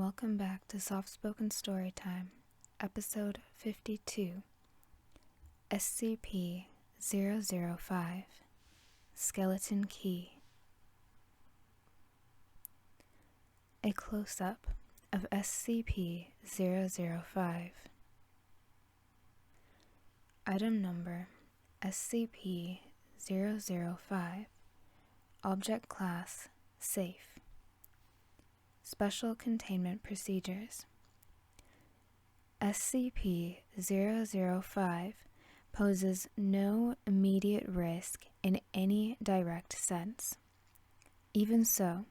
welcome back to Soft Spoken Storytime, Episode 52, SCP-005, Skeleton Key. A close-up of SCP-005. Item number SCP-005. Object Class Safe. Special Containment Procedures. SCP-005 poses no immediate risk in any direct sense. Even so,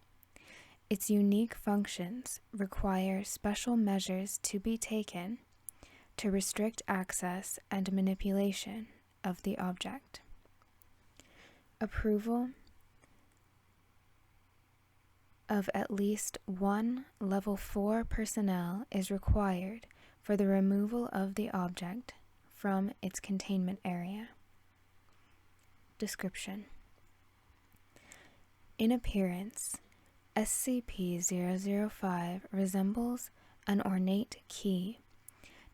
its unique functions require special measures to be taken to restrict access and manipulation of the object. Approval of at least one Level 4 personnel is required for the removal of the object from its containment area. Description: in appearance, SCP-005 resembles an ornate key,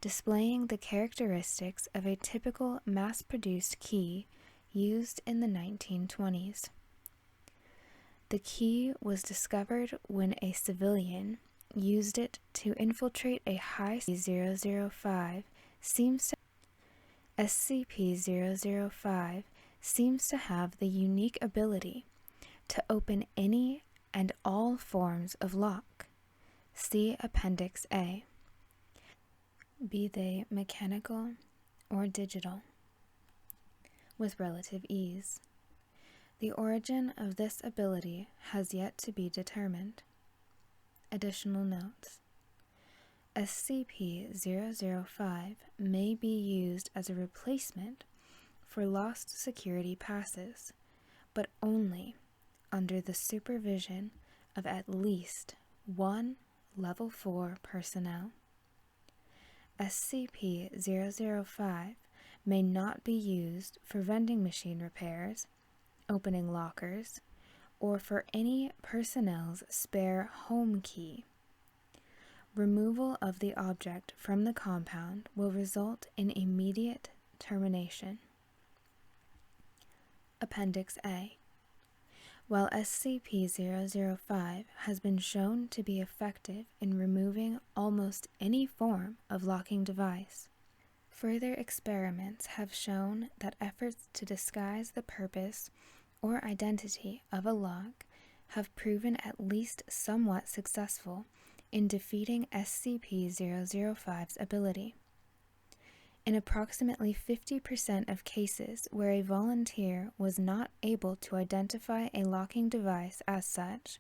displaying the characteristics of a typical mass-produced key used in the 1920s. The key was discovered when a civilian used it to infiltrate a high SCP-005 SCP-005 seems to have the unique ability to open any and all forms of lock. See Appendix A. Be they mechanical or digital, with relative ease. The origin of this ability has yet to be determined. Additional notes: SCP-005 may be used as a replacement for lost security passes, but only under the supervision of at least one Level 4 personnel. SCP-005 may not be used for vending machine repairs, opening lockers, or for any personnel's spare home key. Removal of the object from the compound will result in immediate termination. Appendix A. While SCP-005 has been shown to be effective in removing almost any form of locking device, further experiments have shown that efforts to disguise the purpose or identity of a lock have proven at least somewhat successful in defeating SCP-005's ability. In approximately 50% of cases where a volunteer was not able to identify a locking device as such,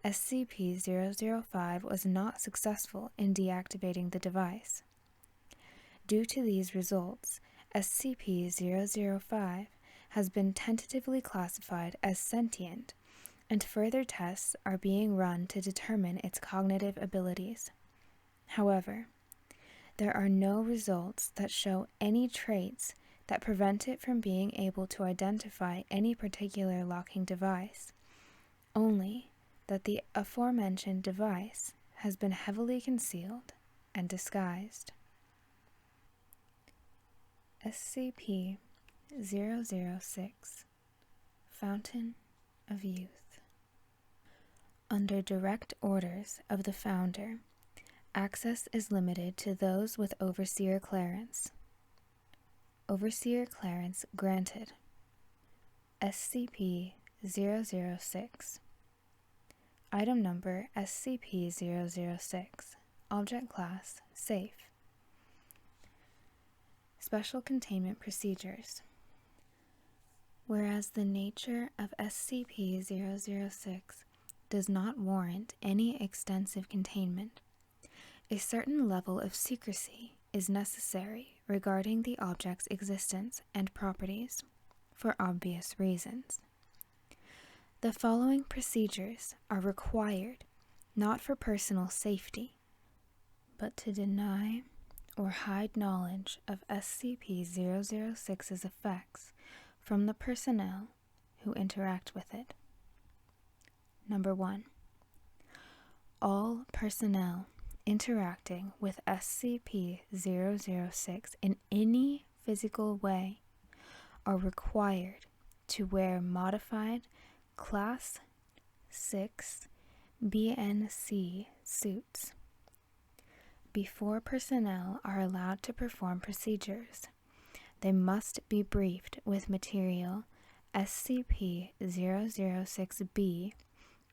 SCP-005 was not successful in deactivating the device. Due to these results, SCP-005 has been tentatively classified as sentient, and further tests are being run to determine its cognitive abilities. However, there are no results that show any traits that prevent it from being able to identify any particular locking device, only that the aforementioned device has been heavily concealed and disguised. SCP-006 Fountain of Youth. Under direct orders of the Founder, access is limited to those with Overseer clearance. Overseer clearance granted. SCP-006. Item number SCP-006. Object Class Safe. Special Containment Procedures. Whereas the nature of SCP-006 does not warrant any extensive containment, a certain level of secrecy is necessary regarding the object's existence and properties, for obvious reasons. The following procedures are required not for personal safety, but to deny or hide knowledge of SCP-006's effects from the personnel who interact with it. Number 1. all personnel interacting with SCP-006 in any physical way are required to wear modified Class 6 BNC suits. Before personnel are allowed to perform procedures, they must be briefed with material SCP-006-B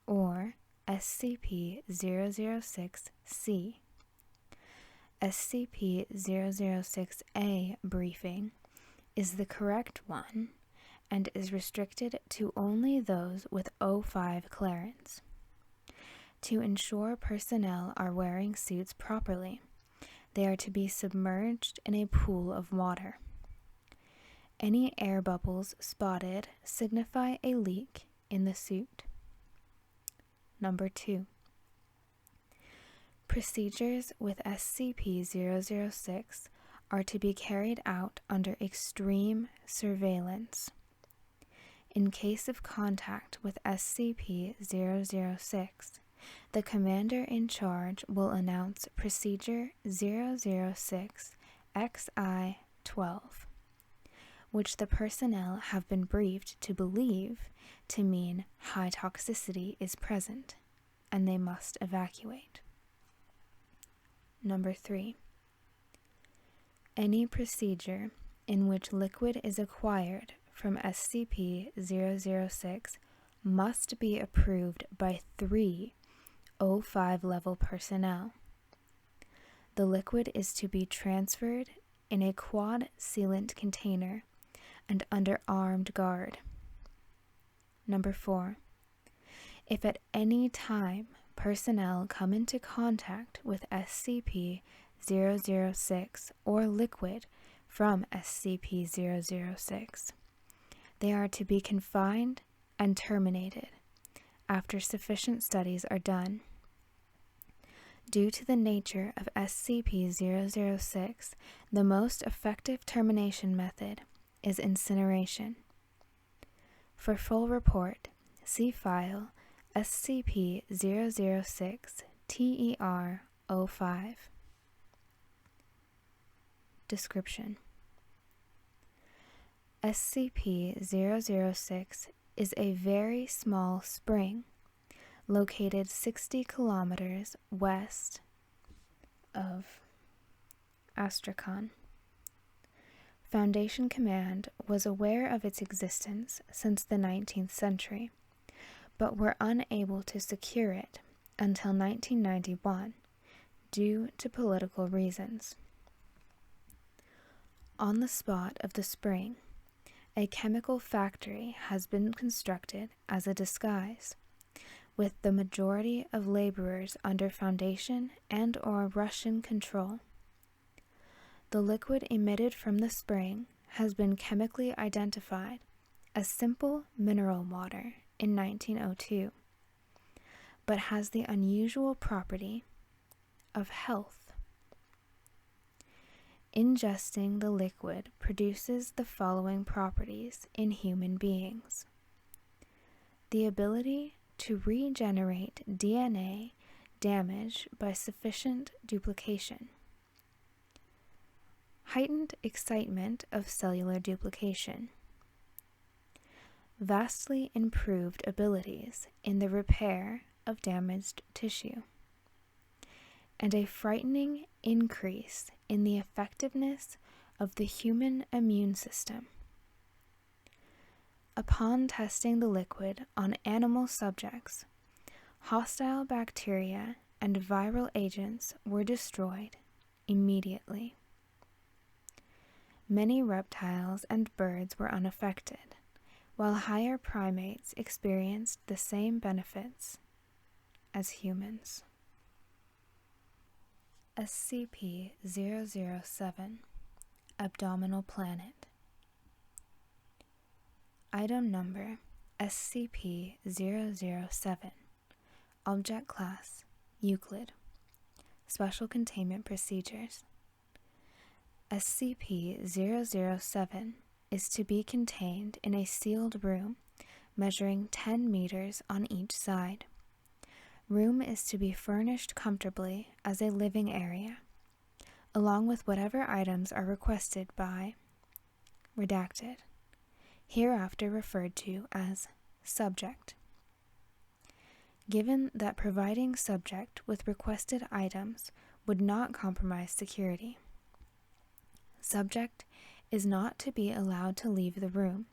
or SCP-006-C. SCP-006-A briefing is the correct one and is restricted to only those with O5 clearance. To ensure personnel are wearing suits properly, they are to be submerged in a pool of water. Any air bubbles spotted signify a leak in the suit. Number 2. Procedures with SCP-006 are to be carried out under extreme surveillance. In case of contact with SCP-006, the commander in charge will announce Procedure 006-XI-12, which the personnel have been briefed to believe to mean high toxicity is present, and they must evacuate. Number 3. Any procedure in which liquid is acquired from SCP-006 must be approved by 3 O5 level personnel. The liquid is to be transferred in a quad sealant container and under armed guard. Number 4. If at any time personnel come into contact with SCP-006 or liquid from SCP-006, they are to be confined and terminated after sufficient studies are done. Due to the nature of SCP-006, the most effective termination method is incineration. For full report, see file SCP-006-TER-05. Description: SCP-006 is a very small spring located 60 kilometers west of Astrakhan. Foundation Command was aware of its existence since the 19th century, but were unable to secure it until 1991 due to political reasons. On the spot of the spring, a chemical factory has been constructed as a disguise, with the majority of laborers under Foundation and/or Russian control. The liquid emitted from the spring has been chemically identified as simple mineral water in 1902, but has the unusual property of health. Ingesting the liquid produces the following properties in human beings: the ability to regenerate DNA damaged by sufficient duplication, heightened excitement of cellular duplication, vastly improved abilities in the repair of damaged tissue, and a frightening increase in the effectiveness of the human immune system. Upon testing the liquid on animal subjects, hostile bacteria and viral agents were destroyed immediately. Many reptiles and birds were unaffected, while higher primates experienced the same benefits as humans. SCP-007 Abdominal Planet. Item Number SCP-007. Object Class Euclid. Special Containment Procedures. SCP-007 is to be contained in a sealed room measuring 10 meters on each side. Room is to be furnished comfortably as a living area, along with whatever items are requested by redacted, hereafter referred to as subject. Given that providing subject with requested items would not compromise security, subject is not to be allowed to leave the room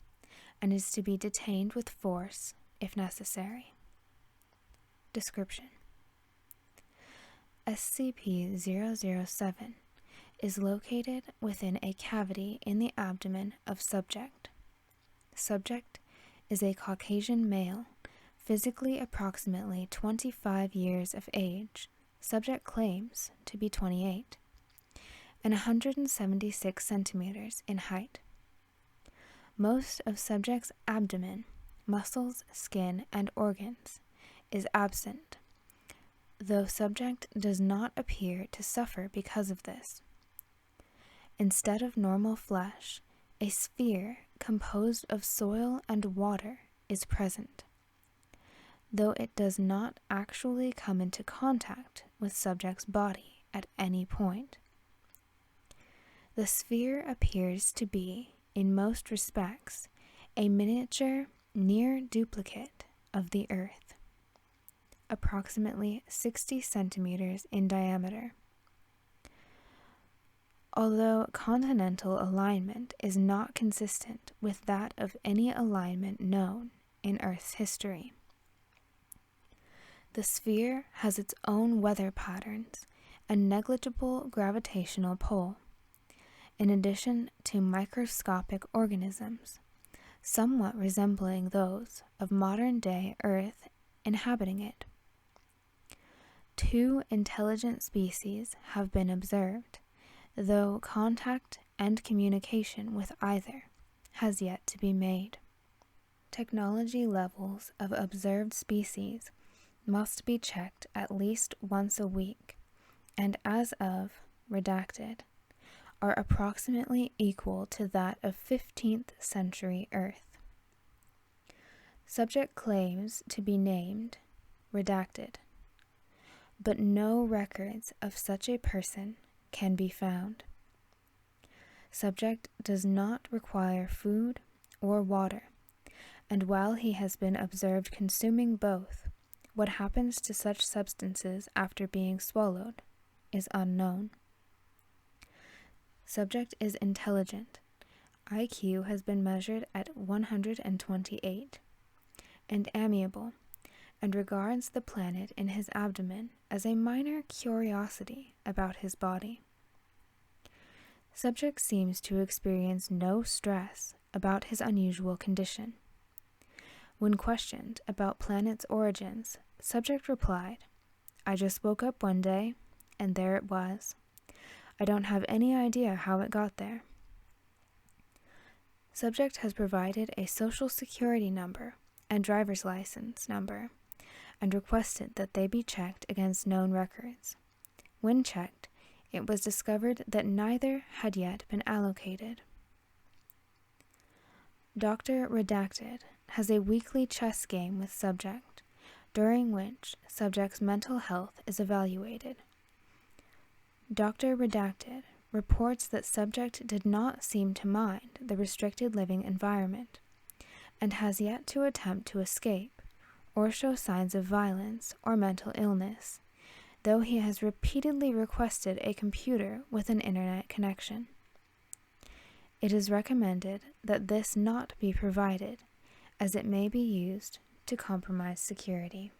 and is to be detained with force if necessary. Description: SCP-007 is located within a cavity in the abdomen of subject. Subject is a Caucasian male, physically approximately 25 years of age. Subject claims to be 28, and 176 centimeters in height. Most of subject's abdomen, muscles, skin, and organs is absent, though subject does not appear to suffer because of this. Instead of normal flesh, a sphere composed of soil and water is present, though it does not actually come into contact with subject's body at any point. The sphere appears to be, in most respects, a miniature near duplicate of the Earth, approximately 60 centimeters in diameter. Although continental alignment is not consistent with that of any alignment known in Earth's history. The sphere has its own weather patterns and negligible gravitational pull, in addition to microscopic organisms, somewhat resembling those of modern-day Earth inhabiting it. 2 intelligent species have been observed, though contact and communication with either has yet to be made. Technology levels of observed species must be checked at least once a week, and as of redacted, are approximately equal to that of 15th century Earth. Subject claims to be named redacted, but no records of such a person can be found. Subject does not require food or water, and while he has been observed consuming both, what happens to such substances after being swallowed is unknown. Subject is intelligent. IQ has been measured at 128, and amiable, and regards the planet in his abdomen as a minor curiosity about his body. Subject seems to experience no stress about his unusual condition. When questioned about planet's origins, subject replied, "I just woke up one day, and there it was. I don't have any idea how it got there." Subject has provided a social security number and driver's license number, and requested that they be checked against known records. When checked, it was discovered that neither had yet been allocated. Dr. Redacted has a weekly chess game with subject, during which subject's mental health is evaluated. Dr. Redacted reports that subject did not seem to mind the restricted living environment, and has yet to attempt to escape or show signs of violence or mental illness, though he has repeatedly requested a computer with an internet connection. It is recommended that this not be provided, as it may be used to compromise security.